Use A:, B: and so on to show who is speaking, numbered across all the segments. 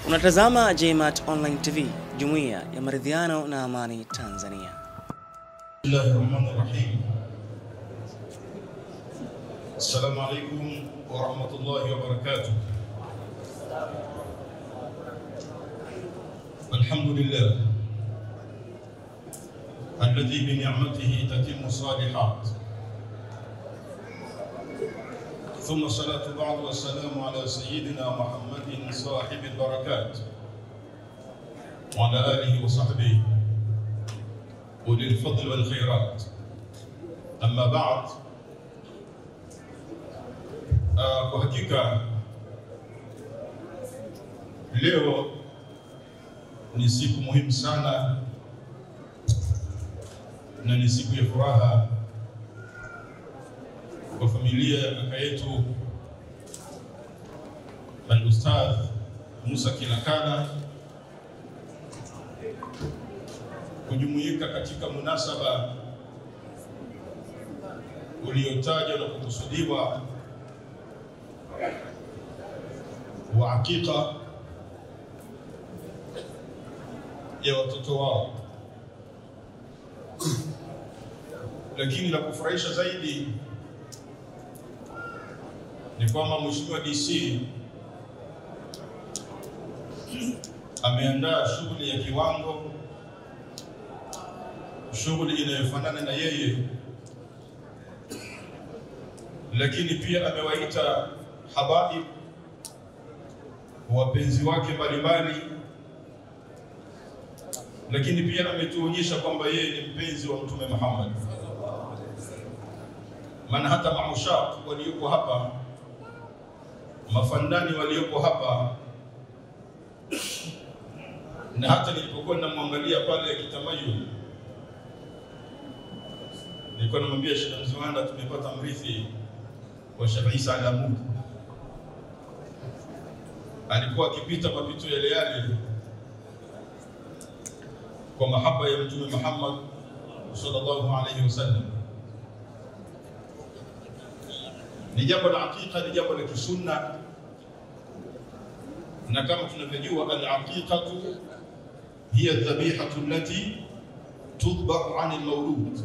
A: Unatazama JMAT Online TV, Jumuiya ya Maridhiano na Amani Tanzania.
B: Bismillahirrahmanirrahim. Assalamu alaikum wa rahmatullahi wa barakatuh. Alhamdulillah alladhi bi ni'matihi tatimmu salihat. ثم الصلاة بعد والسلام على سيدنا محمد صاحب البركات وعلى آله وصحبه أولي الفضل والخيرات. أما بعد، kwa hakika leo ni siku muhimu sana na ni siku ya furaha kwa familia ya kaka yetu Al-Ustadh Musa Kilakala kujumuika katika munasaba uliotajwa na kukusudiwa wa hakika ya watoto wao. Lakini la kufurahisha zaidi ni kwamba Mheshimiwa DC ameandaa shughuli ya kiwango, shughuli inayofanana na yeye, lakini pia amewaita habaib, wapenzi wake mbalimbali, lakini pia ametuonyesha kwamba yeye ni mpenzi wa Mtume Muhammad. Maana hata maushat walioko hapa, mafandani walioko hapa, na hata nilipokuwa namwangalia pale Kitamayu, nilikuwa namwambia Sheikh Mziwanda tumepata mrithi wa Sheikh Isa Alamu. Alikuwa akipita mapito yale yale kwa mahaba ya Mtume Muhammad sallallahu alayhi wasallam. Ni jambo la hakika, ni jambo la kisunna, na kama tunavyojua al-aqiqatu hiya dhabihatu allati tudbah 'an al-mawlud.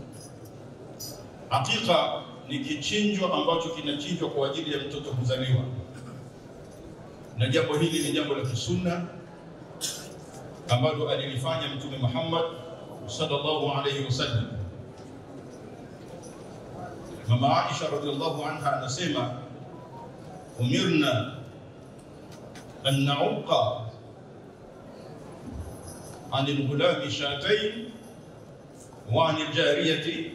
B: Aqiqa ni kichinjo ambacho kinachinjwa kwa ajili ya mtoto kuzaliwa, na jambo hili ni jambo la kisunna ambalo alilifanya Mtume Muhammad sallallahu alayhi wasallam. Mama Aisha radhiallahu anha anasema, umirna an na'uqa an al-ghulami shatayn wa an al-jariyati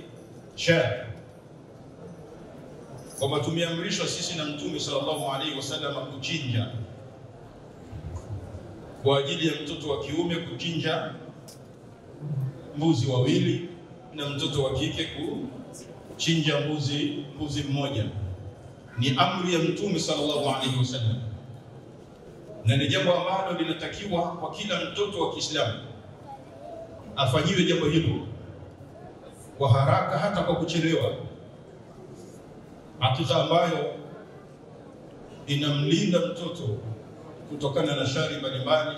B: shat. Kwamba tumeamrishwa sisi na Mtume sallallahu alayhi wasallam kuchinja kwa ajili ya mtoto wa kiume, kuchinja mbuzi wawili, na mtoto wa kike kuchinja mbuzi mmoja. Ni amri ya Mtume sallallahu alayhi wasallam, na ni jambo ambalo linatakiwa kwa kila mtoto wa Kiislamu afanyiwe jambo hilo kwa haraka, hata kwa kuchelewa. Hakika ambayo inamlinda mtoto kutokana na shari mbalimbali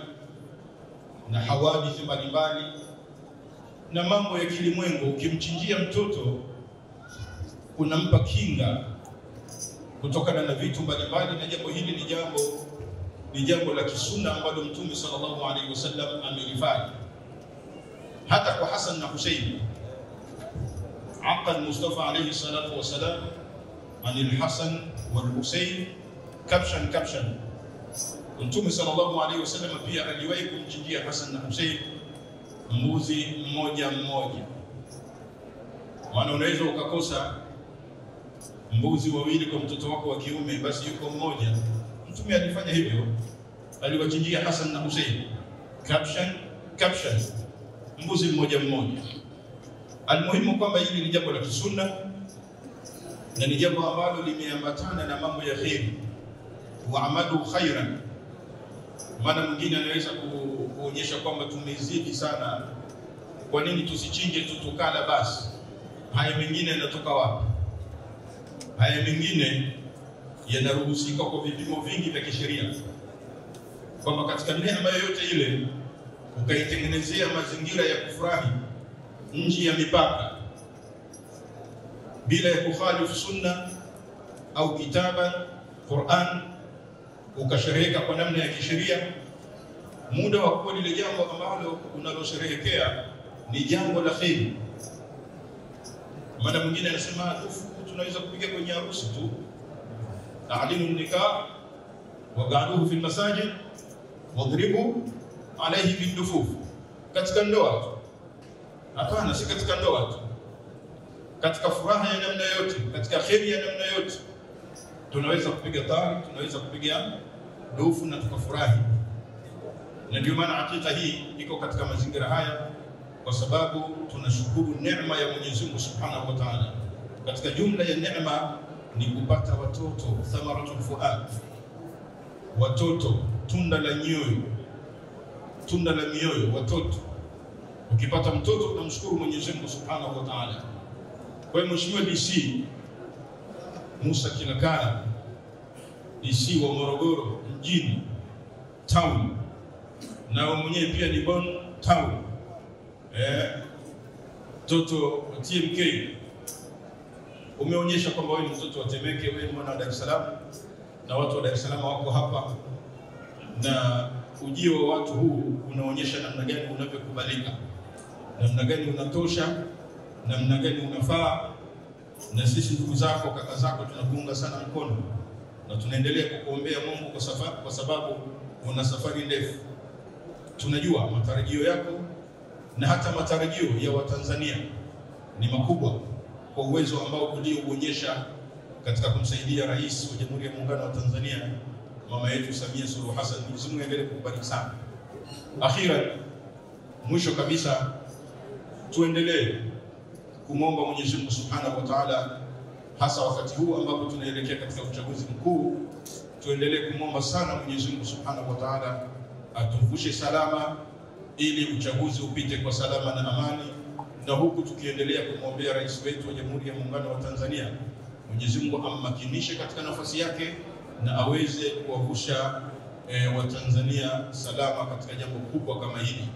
B: na hawadithi mbalimbali na mambo ya kilimwengu. Ukimchinjia mtoto unampa kinga kutokana na vitu mbalimbali, na jambo hili ni jambo la kisunna ambalo Mtume sallallahu alaihi wasallam amelifanya. Hata kwa Hassan na Hussein, aqal Mustafa alayhi salatu wasalam anil Hassan wal Hussein kabshan. Mtume sallallahu alayhi wasallam pia aliwahi kumchinjia Hassan na Hussein mbuzi mmoja. Maana unaweza ukakosa mbuzi wawili kwa mtoto wako wa kiume, basi yuko mmoja. Mtume alifanya hivyo, aliwachinjia Hassan na Hussein kabshan, mbuzi mmoja. Almuhimu kwamba hili ni jambo la kisunna na ni jambo ambalo limeambatana na mambo ya khairi, wa amadu khairan. Maana mwingine anaweza kuonyesha kwamba tumezidi sana, kwa nini tusichinje tu tukala basi? Haya mengine yanatoka wapi? Haya mengine yanaruhusika kwa vipimo vingi vya kisheria. kwamba katika neema yoyote ile ukaitengenezea mazingira ya kufurahi nje ya mipaka bila ya kukhalifu sunna au kitaba Qur'an, ukashereheka kwa namna ya kisheria, muda wa kuwa lile jambo ambalo unalosherehekea ni jambo la kheri. Maana mwingine anasema tunaweza kupiga kwenye harusi tu, ta'linu nikah wa ga'aluhu fil masajid wadribu alayhi bindufuf, katika ndoa tu. Hapana, si katika ndoa tu, katika furaha ya namna yote, katika kheri ya namna yote tunaweza kupiga tari, tunaweza kupiga dufu na tukafurahi. Na ndio maana hakika hii iko katika mazingira haya, kwa sababu tunashukuru neema ya Mwenyezi Mungu Subhanahu wa Ta'ala. Katika jumla ya neema ni kupata watoto, thamaratul fuad, watoto, tunda la nyoyo, tunda la mioyo, watoto. Ukipata mtoto unamshukuru Mwenyezi Mungu Subhanahu wa Ta'ala. Kwa hiyo Mheshimiwa DC Musa Kilakala, DC wa Morogoro mjini town, na mwenyewe pia ni Bon town, mtoto wa TMK, umeonyesha kwamba wewe ni mtoto wa Temeke, wewe ni mwana wa Dar es Salaam, na watu wa Dar es Salaam wako hapa, na ujio wa watu huu unaonyesha namna gani unavyokubalika, namna gani unatosha, namna gani unafaa. Na sisi ndugu zako, kaka zako, tunakuunga sana mkono na tunaendelea kukuombea Mungu kwa sababu una safari ndefu. Tunajua matarajio yako na hata matarajio ya Watanzania ni makubwa kwa uwezo ambao uliouonyesha katika kumsaidia Rais wa Jamhuri ya Muungano wa Tanzania, mama yetu Samia Suluhu Hassan. Mwenyezi Mungu aendelee kukubariki sana. Akhiran, mwisho kabisa, tuendelee kumwomba Mwenyezi Mungu Subhanahu wa Ta'ala, hasa wakati huu ambapo tunaelekea katika uchaguzi mkuu. Tuendelee kumwomba sana Mwenyezi Mungu Subhanahu wa Ta'ala atuvushe salama, ili uchaguzi upite kwa salama na amani, na huku tukiendelea kumwombea rais wetu wa Jamhuri ya Muungano wa Tanzania, Mwenyezi Mungu ammakinishe katika nafasi yake na aweze kuwavusha Watanzania salama katika jambo kubwa kama hili.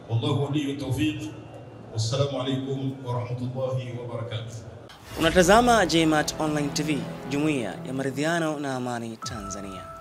B: Wallahu waliyu tawfiq. Wassalamu alaikum wa rahmatullahi wa barakatuh.
A: Unatazama Jaymat Online TV, Jumuiya ya Maridhiano na Amani Tanzania.